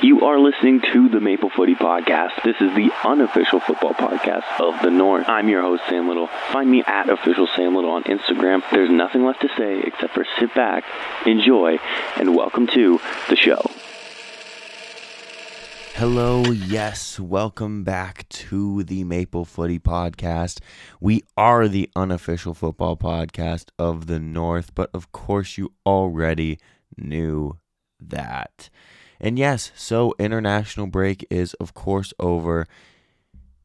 You are listening to the Maple Footy Podcast. This is the unofficial football podcast of the North. I'm your host, Sam Little. Find me at official Sam Little on Instagram. There's nothing left to say except for sit back, enjoy, and welcome to the show. Hello, yes, welcome back to the Maple Footy Podcast. We are the unofficial football podcast of the North, but of course you already knew that. And yes, so international break is of course over,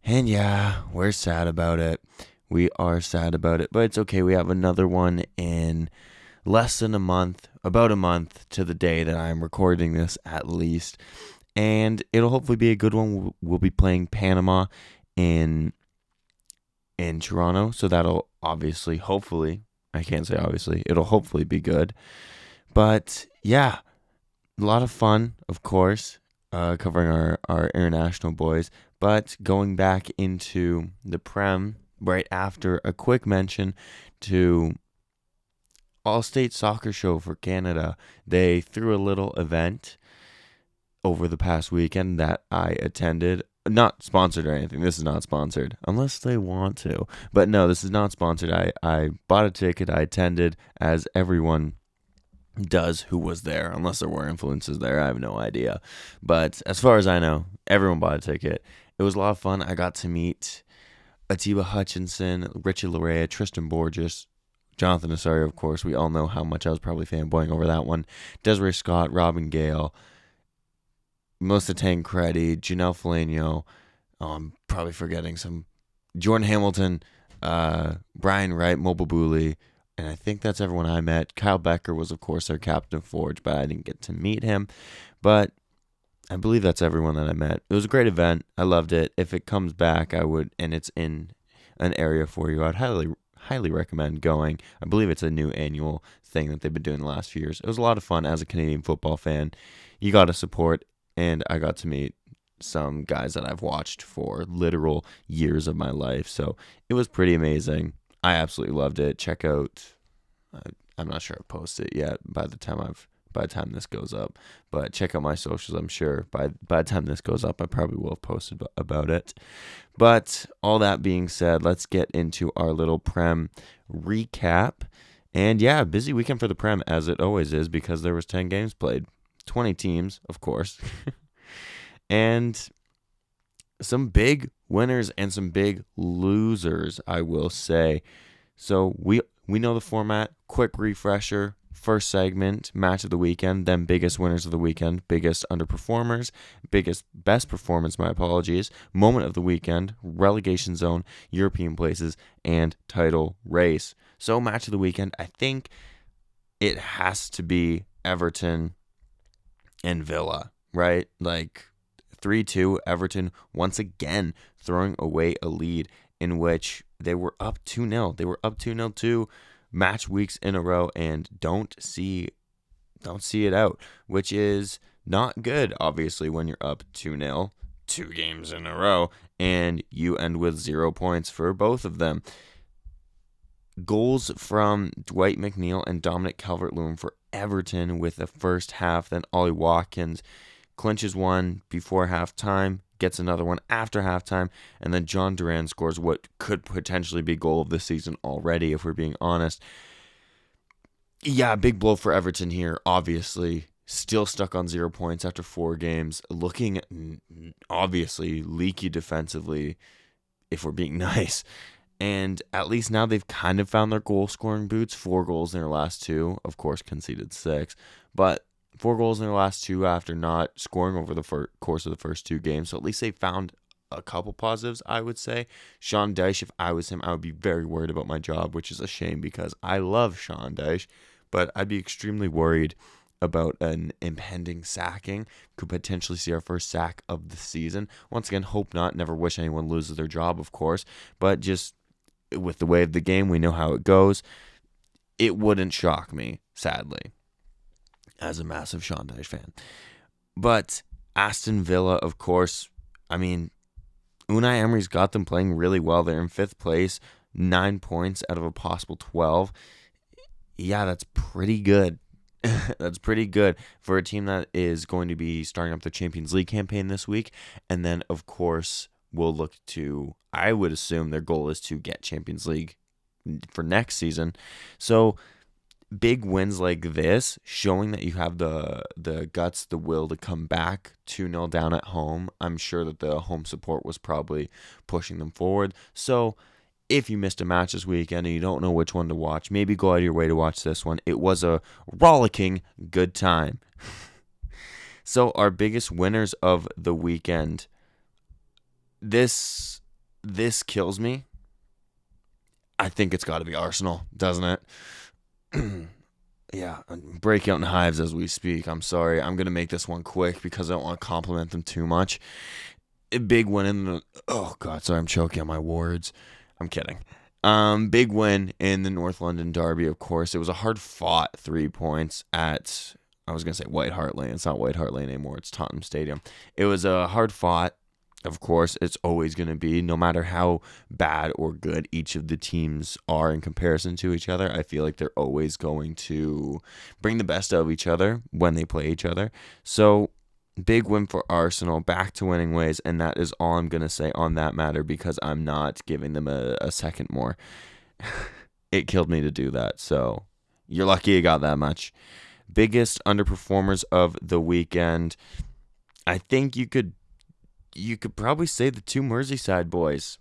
and yeah, we're sad about it. We are sad about it, but it's okay. We have another one in less than a month, about a month to the day that I'm recording this at least. And it'll hopefully be a good one. We'll be playing Panama in Toronto. So that'll obviously, hopefully, I can't say obviously, it'll hopefully be good. But yeah, a lot of fun, of course, covering our international boys. But going back into the Prem right after, a quick mention to All-State Soccer Show for Canada. They threw a little event over the past weekend that I attended. Not sponsored or anything. This is not sponsored unless they want to. But no, this is not sponsored. I bought a ticket. I attended, as everyone does who was there, unless there were influences there. I have no idea. But as far as I know, everyone bought a ticket. It was a lot of fun. I got to meet Atiba Hutchinson, Richie Larea, Tristan Borges, Jonathan Osorio, of course. We all know how much I was probably fanboying over that one. Desiree Scott, Robin Gale, Melissa Tancredi, Janelle Fellaino, I'm probably forgetting some, Jordan Hamilton, Brian Wright, Mobile Booley, and I think that's everyone I met. Kyle Becker was, of course, our captain of Forge, but I didn't get to meet him. But I believe that's everyone that I met. It was a great event. I loved it. If it comes back, I would, and it's in an area for you, I'd highly recommend going. I believe it's a new annual thing that they've been doing the last few years. It was a lot of fun as a Canadian football fan. You got to support. And I got to meet some guys that I've watched for literal years of my life. So it was pretty amazing. I absolutely loved it. Check out, I'm not sure I've posted it yet by the time this goes up. But check out my socials. I'm sure by the time this goes up, I probably will have posted about it. But all that being said, let's get into our little Prem recap. And yeah, busy weekend for the Prem, as it always is, because there was 10 games played. 20 teams, of course, and some big winners and some big losers, I will say. So we know the format. Quick refresher. First segment, match of the weekend, then biggest winners of the weekend, biggest underperformers, best performance, my apologies, moment of the weekend, relegation zone, European places, and title race. So match of the weekend, I think it has to be Everton and Villa, right? Like 3-2, Everton once again throwing away a lead in which they were up 2-0. They were up 2-0 2 match weeks in a row and don't see it out, which is not good, obviously, when you're up 2-0 2 games in a row and you end with 0 points for both of them. Goals from Dwight McNeil and Dominic Calvert-Lewin for Everton with the first half. Then Ollie Watkins clinches one before halftime, gets another one after halftime, and then John Duran scores what could potentially be goal of the season already, if we're being honest. Yeah, big blow for Everton here, obviously. Still stuck on 0 points after 4 games. Looking obviously leaky defensively, if we're being nice. And at least now they've kind of found their goal-scoring boots. 4 goals in their last 2. Of course, conceded 6. But 4 goals in their last 2 after not scoring over the course of the first 2 games. So at least they found a couple positives, I would say. Sean Dyche, if I was him, I would be very worried about my job, which is a shame because I love Sean Dyche. But I'd be extremely worried about an impending sacking. Could potentially see our first sack of the season. Once again, hope not. Never wish anyone loses their job, of course. But just with the way of the game, we know how it goes. It wouldn't shock me, sadly, as a massive Sean Dyche fan. But Aston Villa, of course, I mean, Unai Emery's got them playing really well. They're in 5th place, 9 points out of a possible 12. Yeah, that's pretty good. That's pretty good for a team that is going to be starting up the Champions League campaign this week. And then, of course, we'll look to, I would assume their goal is to get Champions League for next season. So big wins like this, showing that you have the guts, the will to come back 2-0 down at home. I'm sure that the home support was probably pushing them forward. So if you missed a match this weekend and you don't know which one to watch, maybe go out of your way to watch this one. It was a rollicking good time. So our biggest winners of the weekend. This kills me. I think it's got to be Arsenal, doesn't it? Yeah, I'm breaking out in hives as we speak. I'm sorry. I'm going to make this one quick because I don't want to compliment them too much. A big win in the... Oh, God, sorry, I'm choking on my words. I'm kidding. Big win in the North London derby, of course. It was a hard-fought 3 points at... I was going to say White Hart Lane. It's not White Hart Lane anymore. It's Tottenham Stadium. It was a hard-fought. Of course, it's always going to be, no matter how bad or good each of the teams are in comparison to each other. I feel like they're always going to bring the best out of each other when they play each other. So, big win for Arsenal, back to winning ways, and that is all I'm going to say on that matter because I'm not giving them a second more. It killed me to do that, so you're lucky you got that much. Biggest underperformers of the weekend. I think you could probably say the two Merseyside boys.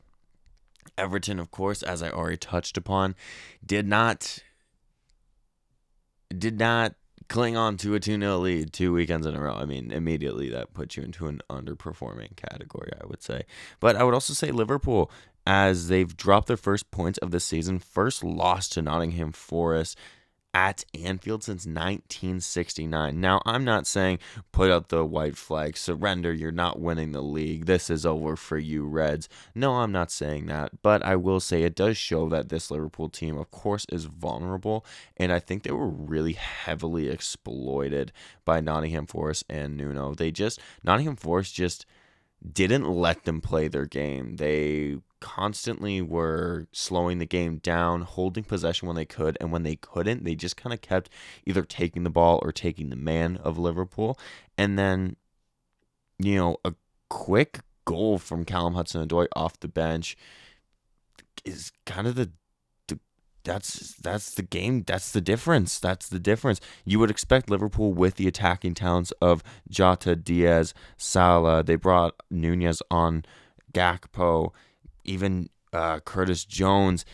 Everton, of course, as I already touched upon, did not cling on to a 2-0 lead 2 weekends in a row. I mean, immediately that puts you into an underperforming category, I would say. But I would also say Liverpool, as they've dropped their first points of the season, first loss to Nottingham Forest at Anfield since 1969. Now, I'm not saying put out the white flag, surrender, you're not winning the league, this is over for you Reds. No, I'm not saying that, but I will say it does show that this Liverpool team, of course, is vulnerable, and I think they were really heavily exploited by Nottingham Forest and Nuno. Nottingham Forest just didn't let them play their game. They constantly were slowing the game down, holding possession when they could, and when they couldn't, they just kind of kept either taking the ball or taking the man of Liverpool. And then, a quick goal from Callum Hudson-Odoi off the bench is kind of that's the game. That's the difference. You would expect Liverpool with the attacking talents of Jota, Diaz, Salah. They brought Nunez on, Gakpo, even Curtis Jones.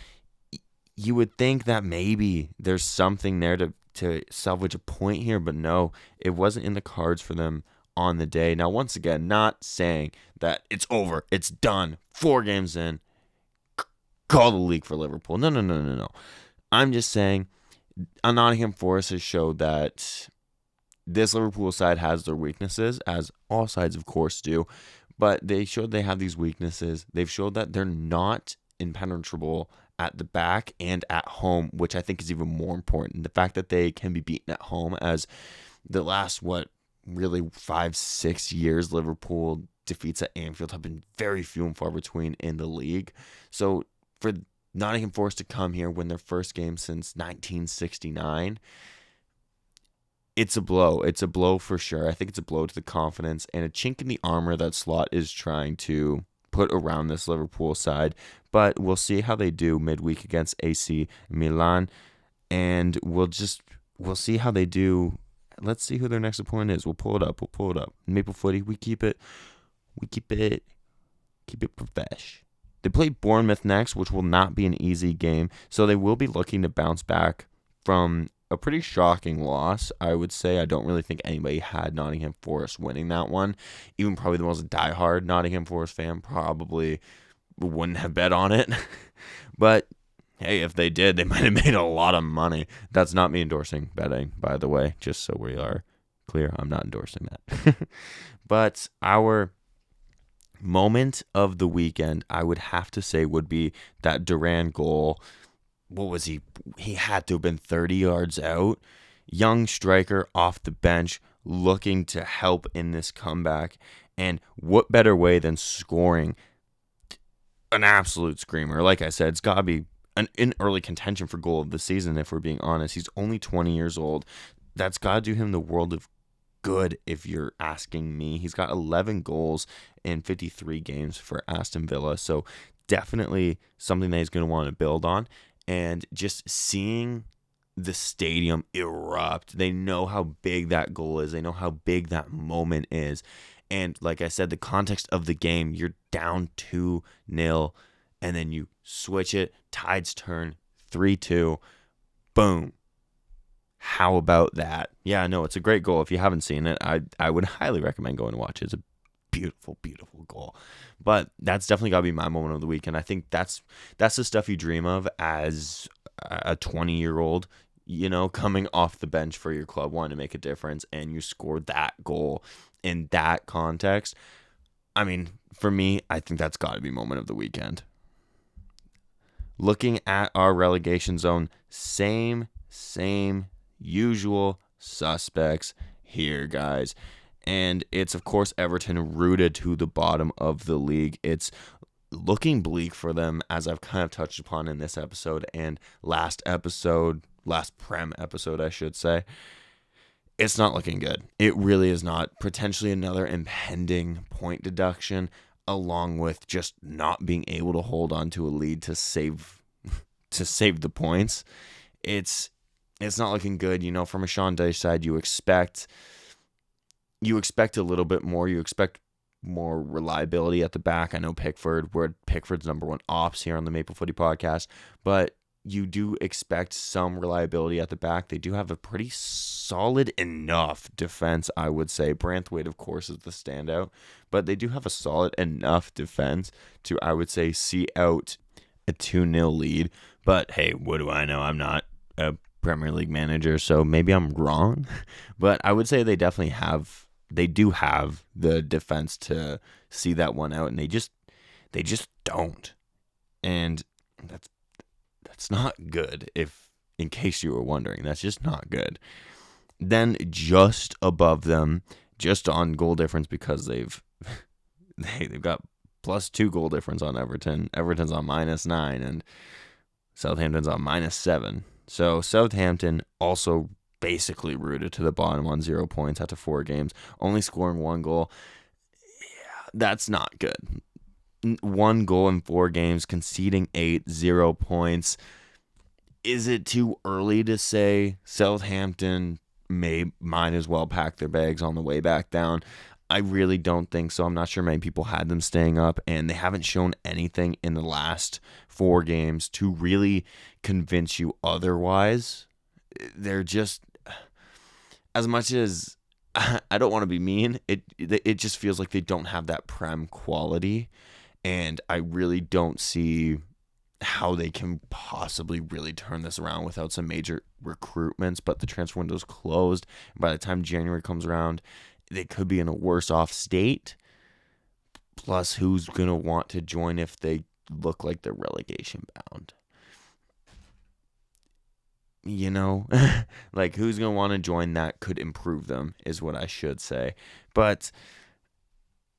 You would think that maybe there's something there to salvage a point here, but no, it wasn't in the cards for them on the day. Now, once again, not saying that it's over, it's done, 4 games in, call the league for Liverpool. No. I'm just saying Nottingham Forest has showed that this Liverpool side has their weaknesses, as all sides, of course, do. But they showed they have these weaknesses. They've showed that they're not impenetrable at the back and at home, which I think is even more important. The fact that they can be beaten at home, as the last, really 5-6 years Liverpool defeats at Anfield have been very few and far between in the league. So for Nottingham Forest to come here, win their first game since 1969, it's a blow. It's a blow for sure. I think it's a blow to the confidence and a chink in the armor that Slot is trying to put around this Liverpool side. But we'll see how they do midweek against AC Milan, and we'll see how they do. Let's see who their next opponent is. We'll pull it up. Maple Footy, we keep it profesh. They play Bournemouth next, which will not be an easy game. So they will be looking to bounce back from a pretty shocking loss, I would say. I don't really think anybody had Nottingham Forest winning that one. Even probably the most diehard Nottingham Forest fan probably wouldn't have bet on it. But hey, if they did, they might have made a lot of money. That's not me endorsing betting, by the way, just so we are clear. I'm not endorsing that. But our moment of the weekend, I would have to say, would be that Duran goal. What was he? He had to have been 30 yards out. Young striker off the bench looking to help in this comeback. And what better way than scoring an absolute screamer? Like I said, it's got to be in early contention for goal of the season, if we're being honest. He's only 20 years old. that's got to do him the world of good if you're asking me. He's got 11 goals in 53 games for Aston Villa, so definitely something that he's going to want to build on. And just seeing the stadium erupt, they know how big that goal is. They know how big that moment is. And like I said, the context of the game, you're down 2-0, and then you switch it, tides turn 3-2, boom. How about that? Yeah, no, it's a great goal. If you haven't seen it, I would highly recommend going to watch it. It's a beautiful, beautiful goal. But that's definitely got to be my moment of the week. And I think that's the stuff you dream of as a 20-year-old, coming off the bench for your club, wanting to make a difference, and you scored that goal in that context. I mean, for me, I think that's got to be moment of the weekend. Looking at our relegation zone, same usual suspects here, guys. And it's, of course, Everton rooted to the bottom of the league. It's looking bleak for them, as I've kind of touched upon in this episode and last Prem episode, I should say. It's not looking good. It really is not. Potentially another impending point deduction, along with just not being able to hold on to a lead to save the points. It's not looking good. From a Sean Dyche side, you expect a little bit more. You expect more reliability at the back. I know Pickford's number one ops here on the Maple Footy podcast, but you do expect some reliability at the back. They do have a pretty solid enough defense, I would say. Branthwaite, of course, is the standout, but they do have a solid enough defense to, I would say, see out a 2-0 lead. But hey, what do I know? I'm not a Premier League manager, so maybe I'm wrong. But I would say they do have the defense to see that one out, and they just don't. And that's not good, in case you were wondering. That's just not good. Then just above them, just on goal difference, because they've got +2 goal difference on Everton. Everton's on -9 and Southampton's on -7. So Southampton also basically rooted to the bottom on 0 points after 4 games, only scoring 1 goal. Yeah, that's not good. 1 goal in 4 games, conceding 8, 0 points. Is it too early to say Southampton might as well pack their bags on the way back down? I really don't think so. I'm not sure many people had them staying up, and they haven't shown anything in the last 4 games to really convince you otherwise. They're just, as much as I don't want to be mean, it just feels like they don't have that Prem quality, and I really don't see how they can possibly really turn this around without some major recruitments. But the transfer window's closed. By the time January comes around, they could be in a worse off state. Plus, who's going to want to join if they look like they're relegation bound? Like, who's going to want to join that could improve them, is what I should say. But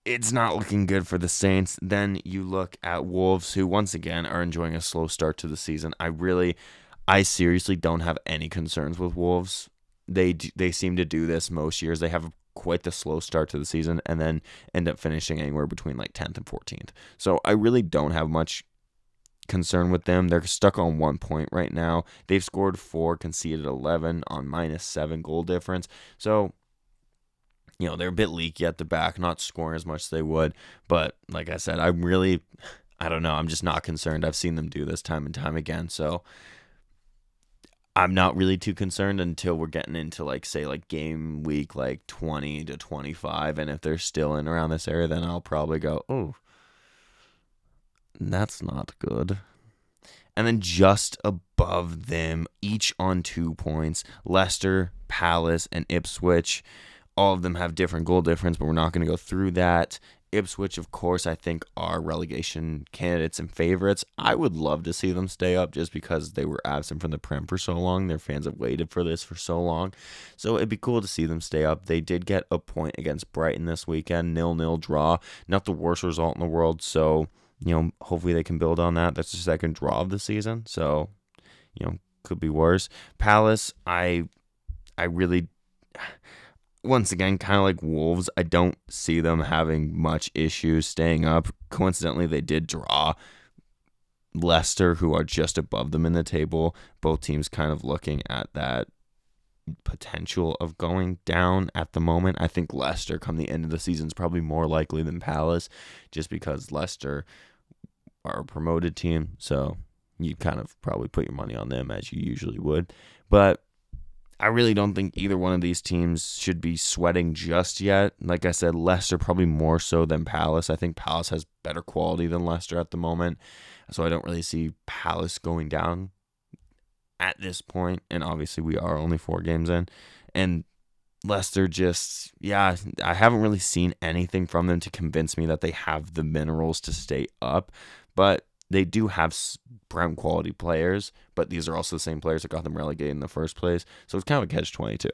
it's not looking good for the Saints. Then you look at Wolves, who once again are enjoying a slow start to the season. I seriously don't have any concerns with Wolves. They seem to do this most years. They have quite the slow start to the season and then end up finishing anywhere between like 10th and 14th. So I really don't have much concern with them. They're stuck on 1 point right now. They've scored 4, conceded 11 on -7 goal difference. So they're a bit leaky at the back, not scoring as much as they would. But like I said, I don't know. I'm just not concerned. I've seen them do this time and time again. So I'm not really too concerned until we're getting into game week 20 to 25. And if they're still in around this area, then I'll probably go, oh, that's not good. And then just above them, each on 2 points, Leicester, Palace, and Ipswich. All of them have different goal difference, but we're not going to go through that. Ipswich, of course, I think are relegation candidates and favorites. I would love to see them stay up just because they were absent from the Prem for so long. Their fans have waited for this for so long. So it'd be cool to see them stay up. They did get a point against Brighton this weekend, 0-0 draw. Not the worst result in the world, so hopefully they can build on that. That's the second draw of the season, so could be worse. Palace, I I really, once again, kind of like Wolves, I don't see them having much issues staying up. Coincidentally, they did draw Leicester, who are just above them in the table. Both teams kind of looking at that potential of going down at the moment. I think Leicester come the end of the season is probably more likely than Palace, just because Leicester are a promoted team, so you kind of probably put your money on them as you usually would. But I really don't think either one of these teams should be sweating just yet. Like I said, Leicester probably more so than Palace. I think Palace has better quality than Leicester at the moment, so I don't really see Palace going down at this point. And obviously we are only 4 games in. And Leicester just, I haven't really seen anything from them to convince me that they have the minerals to stay up. But they do have prem quality players, but these are also the same players that got them relegated in the first place. So it's kind of a catch-22.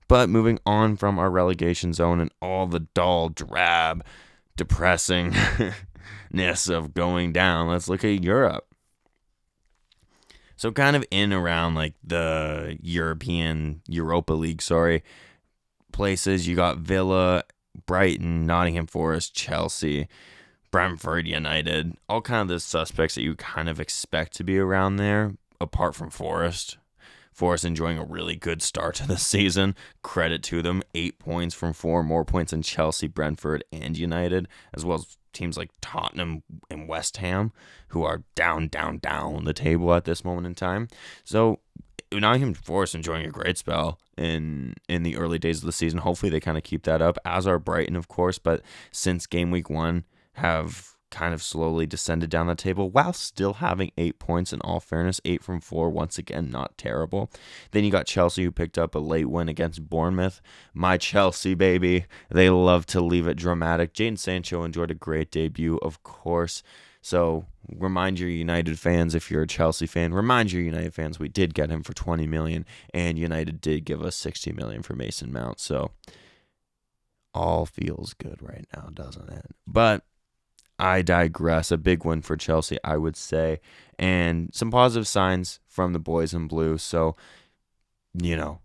But moving on from our relegation zone and all the dull, drab, depressingness of going down, let's look at Europe. So kind of in around like the Europa League, places, you got Villa, Brighton, Nottingham Forest, Chelsea, Brentford United, all kind of the suspects that you kind of expect to be around there, apart from Forest. Forest enjoying a really good start to the season. Credit to them. 8 points from 4, more points than Chelsea, Brentford, and United, as well as teams like Tottenham and West Ham, who are down the table at this moment in time. So Nottingham Forest enjoying a great spell in the early days of the season. Hopefully they kind of keep that up, as are Brighton, of course, but since game week 1 have kind of slowly descended down the table while still having 8 points. In all fairness, 8 from 4, once again, not terrible. Then you got Chelsea, who picked up a late win against Bournemouth. My Chelsea, baby. They love to leave it dramatic. Jadon Sancho enjoyed a great debut, of course. So remind your United fans, if you're a Chelsea fan, remind your United fans we did get him for 20 million, and United did give us 60 million for Mason Mount. So all feels good right now, doesn't it? But I digress. A big win for Chelsea, I would say, and some positive signs from the boys in blue. So,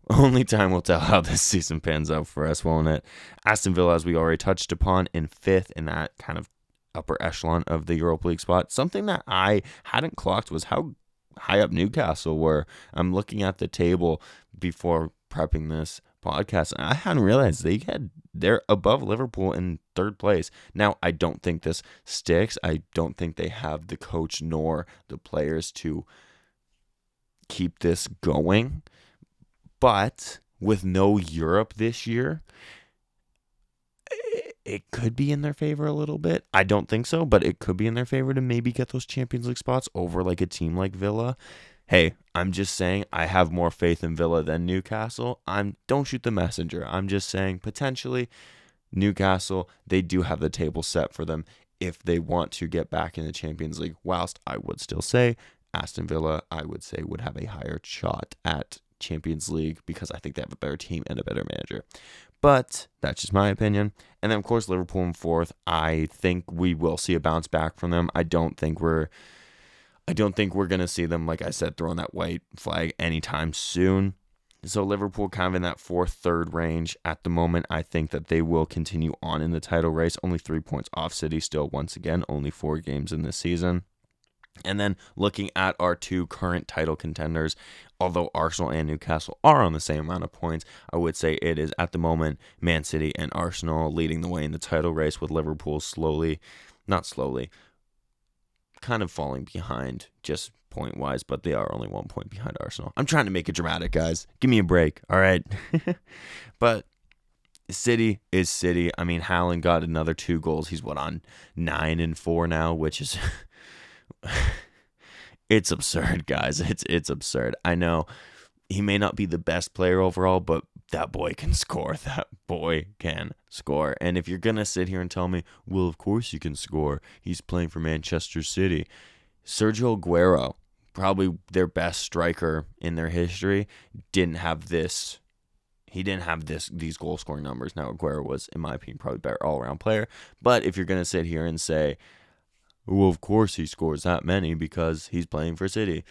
only time will tell how this season pans out for us, won't it? Aston Villa, as we already touched upon, in 5th in that kind of upper echelon of the Europa League spot. Something that I hadn't clocked was how high up Newcastle were. I'm looking at the table before prepping this podcast, and I hadn't realized they're above Liverpool in 3rd place. Now, I don't think this sticks. I don't think they have the coach nor the players to keep this going. But with no Europe this year, it could be in their favor a little bit. I don't think so, but it could be in their favor to maybe get those Champions League spots over like a team like Villa. Hey, I'm just saying I have more faith in Villa than Newcastle. Don't shoot the messenger. I'm just saying potentially Newcastle, they do have the table set for them if they want to get back in the Champions League. Whilst I would still say Aston Villa, I would say would have a higher shot at Champions League because I think they have a better team and a better manager. But that's just my opinion. And then, of course, Liverpool in 4th. I think we will see a bounce back from them. I don't think we're going to see them, like I said, throwing that white flag anytime soon. So Liverpool kind of in that 4th, 3rd range at the moment. I think that they will continue on in the title race. Only 3 points off City still, once again, only 4 games in this season. And then looking at our 2 current title contenders, although Arsenal and Newcastle are on the same amount of points, I would say it is at the moment Man City and Arsenal leading the way in the title race, with Liverpool kind of falling behind just point-wise, but they are only 1 point behind Arsenal. I'm trying to make it dramatic, guys. Give me a break, all right? But City is City. I mean, Haaland got another 2 goals. He's on 9-4 now, which is it's absurd, guys. It's absurd. I know he may not be the best player overall, but that boy can score. That boy can score. And if you're going to sit here and tell me, well, of course he can score, he's playing for Manchester City. Sergio Aguero, probably their best striker in their history, didn't have these goal scoring numbers. Now, Aguero was, in my opinion, probably a better all-around player. But if you're going to sit here and say, well, of course he scores that many because he's playing for City,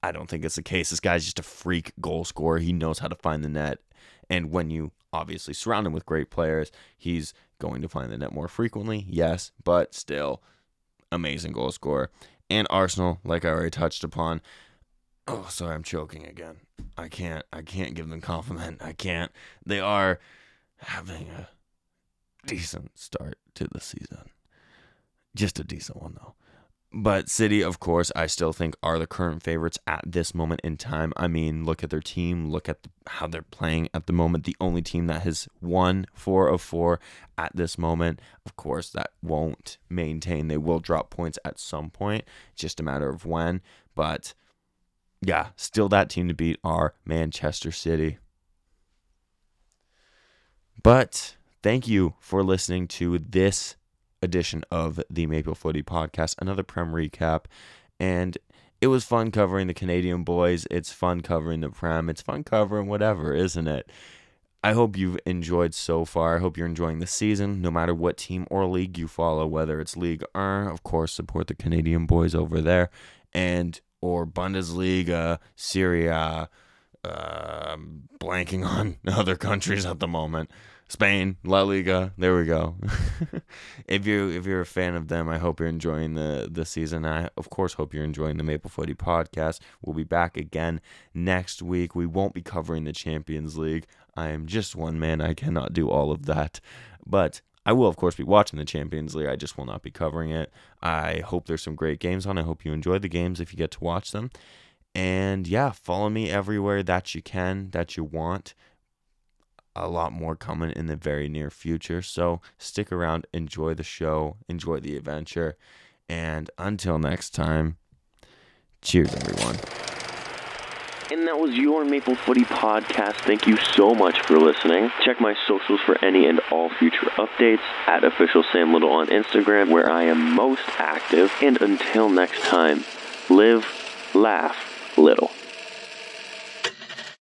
I don't think it's the case. This guy's just a freak goal scorer. He knows how to find the net. And when you obviously surround him with great players, he's going to find the net more frequently, yes, but still amazing goal scorer. And Arsenal, like I already touched upon. Oh, sorry, I'm choking again. I can't give them compliment. I can't. They are having a decent start to the season. Just a decent one, though. But City, of course, I still think are the current favorites at this moment in time. I mean, look at their team. Look at how they're playing at the moment. The only team that has won 4 of 4 at this moment. Of course, that won't maintain. They will drop points at some point. Just a matter of when. But yeah, still that team to beat are Manchester City. But thank you for listening to this edition of the Maple Footy Podcast, another Prem recap. And it was fun covering the Canadian boys. It's fun covering the Prem. It's fun covering whatever, isn't it? I hope you've enjoyed so far. I hope you're enjoying the season, no matter what team or league you follow, whether it's Ligue 1, of course, support the Canadian boys over there, or Bundesliga, Serie A, blanking on other countries at the moment. Spain, La Liga, there we go. If you're a fan of them, I hope you're enjoying the season. I, of course, hope you're enjoying the Maple Footy Podcast. We'll be back again next week. We won't be covering the Champions League. I am just one man. I cannot do all of that. But I will, of course, be watching the Champions League. I just will not be covering it. I hope there's some great games on. I hope you enjoy the games if you get to watch them. And yeah, follow me everywhere that you can, that you want. A lot more coming in the very near future. So stick around, enjoy the show, enjoy the adventure. And until next time, cheers, everyone. And that was your Maple Footy Podcast. Thank you so much for listening. Check my socials for any and all future updates at Official Sam Little on Instagram, where I am most active. And until next time, live, laugh, little.